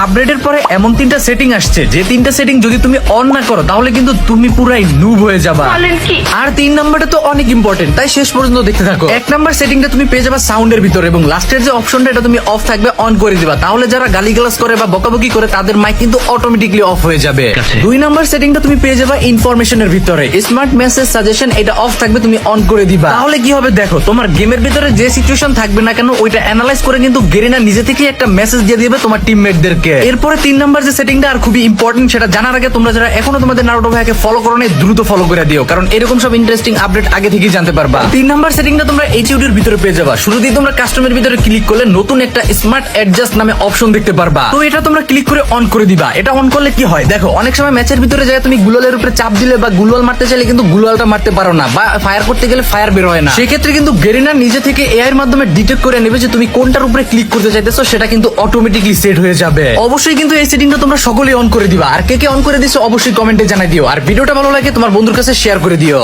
আপডেটের পরে এমন 3টা সেটিং আসছে যে 3টা সেটিং যদি তুমি অন না করো তাহলে কিন্তু তুমি পুরাই নুব হয়ে যাবা। আর 3 নাম্বারটা তো অনেক ইম্পর্টেন্ট, তাই শেষ পর্যন্ত দেখতে থাকো। 1 নাম্বার সেটিংটা তুমি পেয়ে যাবা সাউন্ডের ভিতরে এবং লাস্টের যে অপশনটা এটা তুমি অফ থাকবে অন করে দিবা, তাহলে যারা গালিগালাজ করে বা বকাবকি করে তাদের মাইক কিন্তু অটোমেটিকলি অফ হয়ে যাবে। 2 নাম্বার সেটিংটা তুমি পেয়ে যাবা ইনফরমেশনের ভিতরে স্মার্ট মেসেজ সাজেশন, এটা অফ থাকবে তুমি অন করে দিবা, তাহলে কি হবে দেখো তোমার গেমের ভিতরে যে সিচুয়েশন থাকবে না কেন ওইটা অ্যানালাইজ করে কিন্তু গেরিনা নিজে থেকে একটা মেসেজ দিয়ে দিবে তোমার টিমমেটদেরকে। এরপরে 3 নাম্বার যে সেটিংটা আর খুবই ইম্পর্টেন্ট, সেটা জানার আগে তোমরা যারা এখনো তোমাদের নারুটো ভাইকে ফলো করো নাই দ্রুত ফলো করে দিও, কারণ এরকম সব ইন্টারেস্টিং আপডেট আগে থেকেই জানতে পারবা। 3 নাম্বার সেটিংটা তোমরা এইচইউডির ভিতরে পেয়ে যাবা। শুরুতেই তোমরা কাস্টমের ভিতরে ক্লিক করলে নতুন একটা স্মার্ট অ্যাডজাস্ট নামে অপশন দেখতে পারবা, তো এটা তোমরা ক্লিক করে অন করে দিবা। এটা অন করলে কি হয় দেখো, অনেক সময় ম্যাচের ভিতরে যায় তুমি গুলালের উপরে চাপ দিলে বা গুলাল মারতে চাইলে কিন্তু গুলালটা মারতে পারো না, বা ফায়ার করতে গেলে ফায়ার বের হয় না। সেক্ষেত্রে কিন্তু গেরিনা নিজে থেকে এআই এর মাধ্যমে ডিটেক্ট করে নেবে যে তুমি কোনটার উপরে ক্লিক করতে চাইতেছো, সেটা কিন্তু অটোমেটিকলি সেট হয়ে যাবে। অবশ্যই কিন্তু এই সেটিংটা তোমরা সকলেই অন করে দিবা। আর কে কে অন করে দিছো অবশ্যই কমেন্টে জানাই দিও, আর ভিডিওটা ভালো লাগে তোমার বন্ধুর কাছে শেয়ার করে দিও।